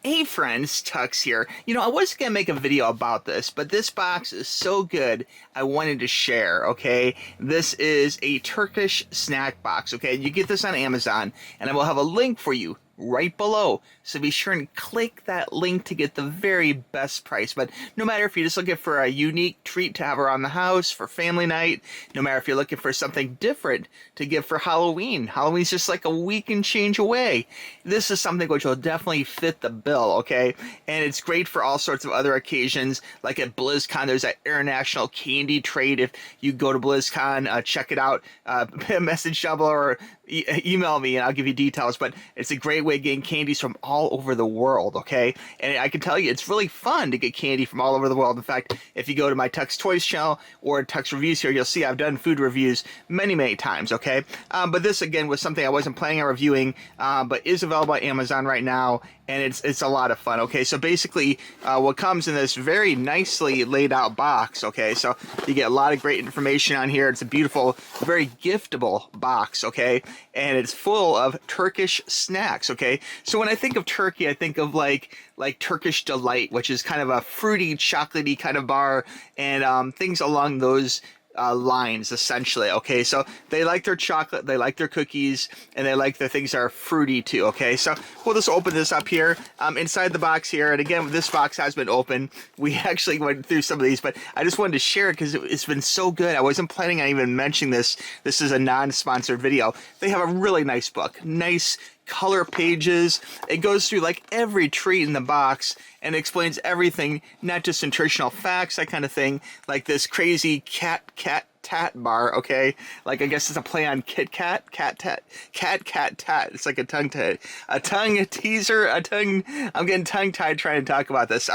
Hey friends, Tux here. I was going to make a video about this, but this box is so good, I wanted to share, okay? This is a Turkish snack box, okay? You get this on Amazon, and I will have a link for you right below. So be sure and click that link to get the very best price. But no matter if you're just looking for a unique treat to have around the house for family night, no matter if you're looking for something different to give for Halloween. Halloween's just like a week and change away. This is something which will definitely fit the bill, okay? And it's great for all sorts of other occasions. Like at BlizzCon, there's that international candy trade. If you go to BlizzCon, check it out. Message Shovel or email me and I'll give you details. But it's a great way of getting candies from all over the world, okay? And I can tell you, it's really fun to get candy from all over the world. In fact, if you go to my TUXX Toys channel or TUXX Reviews here, you'll see I've done food reviews many, many times, okay? But this, again, was something I wasn't planning on reviewing, but is available on Amazon right now, and it's a lot of fun, okay? So basically, what comes in this very nicely laid out box, okay? So you get a lot of great information on here. It's a beautiful, very giftable box, okay? And it's full of Turkish snacks, okay? So when I think of Turkey, I think of like Turkish Delight, which is kind of a fruity, chocolatey kind of bar, and things along those lines, essentially, okay? So they like their chocolate, they like their cookies, and they like their things that are fruity too, okay? So we'll just open this up here. Inside the box here, and again, this box has been open. We actually went through some of these, but I just wanted to share it because it's been so good. I wasn't planning on even mentioning this. This is a non-sponsored video. They have a really nice book, nice color pages. It goes through like every treat in the box and explains everything, not just nutritional facts, that kind of thing, like this crazy cat bar, okay? Like, I guess it's a play on Kit Kat, cat tat. It's like a tongue teaser, I'm getting tongue tied trying to talk about this.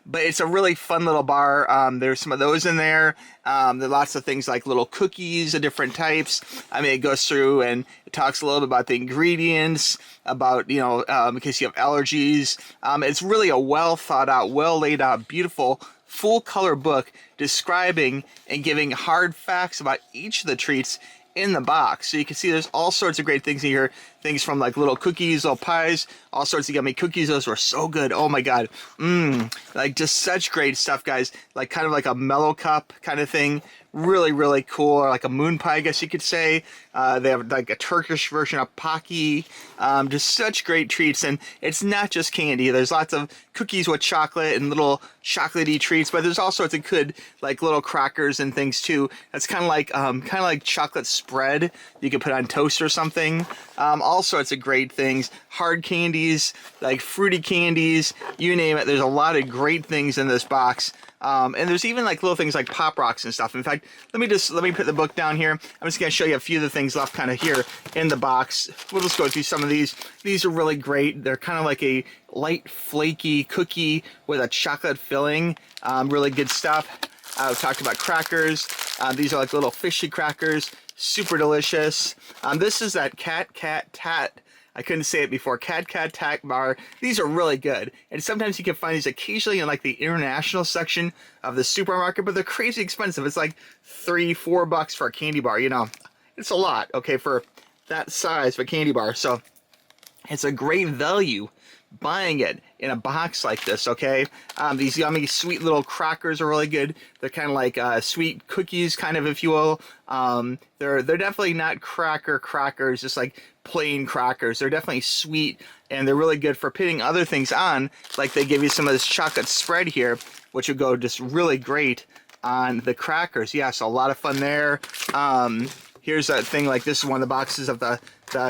But it's a really fun little bar. There's some of those in there. There are lots of things like little cookies of different types. I mean, it goes through and it talks a little bit about the ingredients, about, in case you have allergies. It's really a well thought out, well laid out, beautiful, full color book describing and giving hard facts about each of the treats in the box. So you can see there's all sorts of great things in here. Things from like little cookies, little pies, all sorts of yummy cookies. Those were so good. Oh my God. Like just such great stuff, guys. Like kind of like a mellow cup kind of thing. Really, really cool. Or like a moon pie, I guess you could say. They have like a Turkish version of Pocky. Just such great treats. And it's not just candy. There's lots of cookies with chocolate and little chocolatey treats, but there's all sorts of good like little crackers and things too. That's kind of like chocolate spread you could put on toast or something. All sorts of great things. Hard candies, like fruity candies, you name it. There's a lot of great things in this box. And there's even like little things like Pop Rocks and stuff. In fact, let me put the book down here. I'm just going to show you a few of the things left kind of here in the box. We'll just go through some of these. These are really great. They're kind of like a light, flaky cookie with a chocolate filling. Really good stuff. I've talked about crackers. These are like little fishy crackers. Super delicious. This is that cat tat. I couldn't say it before. Cat tat bar. These are really good. And sometimes you can find these occasionally in like the international section of the supermarket, but they're crazy expensive. It's like $3-4 for a candy bar, It's a lot, okay, for that size of a candy bar. So it's a great value buying it in a box like this, okay? These yummy, sweet little crackers are really good. They're kind of like sweet cookies, kind of, if you will. They're definitely not crackers, just like plain crackers. They're definitely sweet, and they're really good for putting other things on. Like they give you some of this chocolate spread here, which would go just really great on the crackers. Yeah, so a lot of fun there. Here's a thing like this is one of the boxes of the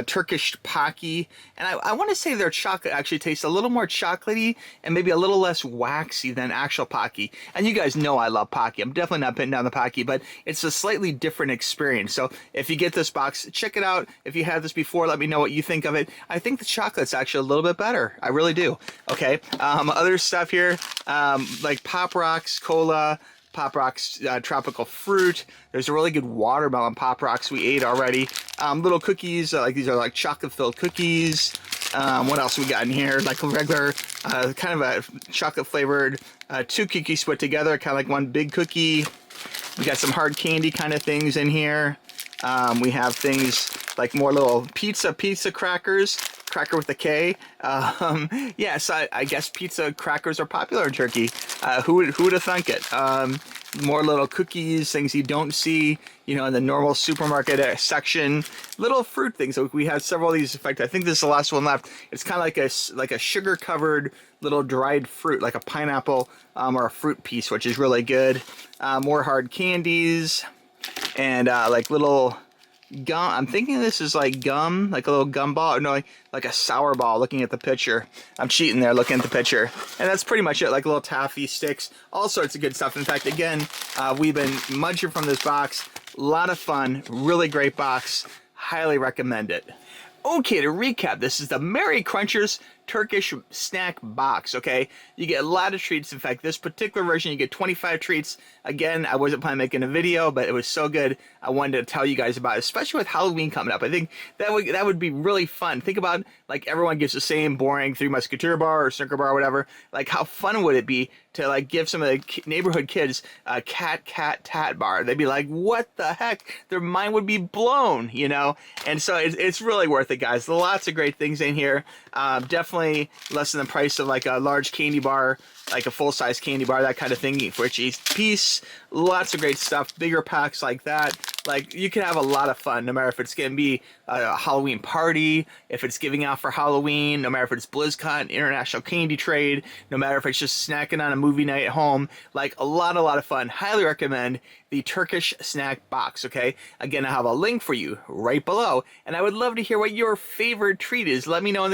Turkish Pocky. And I want to say their chocolate actually tastes a little more chocolatey and maybe a little less waxy than actual Pocky. And you guys know I love Pocky. I'm definitely not putting down the Pocky, but it's a slightly different experience. So if you get this box, check it out. If you had this before, let me know what you think of it. I think the chocolate's actually a little bit better. I really do. Okay. Other stuff here, like Pop Rocks, Cola, Pop Rocks tropical fruit. There's a really good watermelon Pop Rocks we ate already. Little cookies, like these are like chocolate filled cookies. What else we got in here? Like a regular, kind of a chocolate flavored, 2 cookies put together, kind of like one big cookie. We got some hard candy kind of things in here. We have things like more little pizza crackers cracker with a K. Yeah, so I guess pizza crackers are popular in Turkey. Who would have thunk it? More little cookies, things you don't see, you know, in the normal supermarket section. Little fruit things. So we had several of these. In fact, I think this is the last one left. It's kind of like a sugar covered little dried fruit, like a pineapple or a fruit piece, which is really good. More hard candies and like little gum. I'm thinking this is like gum, like a little gum ball. No, like a sour ball. Looking at the picture, I'm cheating there. Looking at the picture, and that's pretty much it. Like little taffy sticks, all sorts of good stuff. In fact, again, we've been munching from this box. A lot of fun. Really great box. Highly recommend it. Okay, to recap, this is the Merry Crunchers Turkish snack box, okay? You get a lot of treats. In fact, this particular version, you get 25 treats. Again, I wasn't planning on making a video, but it was so good, I wanted to tell you guys about it, especially with Halloween coming up. I think that would be really fun. Think about, like, everyone gives the same boring Three Musketeer bar or Snicker bar or whatever. Like, how fun would it be to, like, give some of the neighborhood kids a tat bar? They'd be like, what the heck? Their mind would be blown, you know? And so it's really worth it, guys. Lots of great things in here. Definitely less than the price of like a large candy bar, like a full-size candy bar, that kind of thing for each piece. Lots of great stuff. Bigger packs like that. Like, you can have a lot of fun, no matter if it's going to be a Halloween party, if it's giving out for Halloween, no matter if it's BlizzCon, International Candy Trade, no matter if it's just snacking on a movie night at home. Like, a lot of fun. Highly recommend the Turkish snack box, okay? Again, I have a link for you right below, and I would love to hear what your favorite treat is. Let me know in the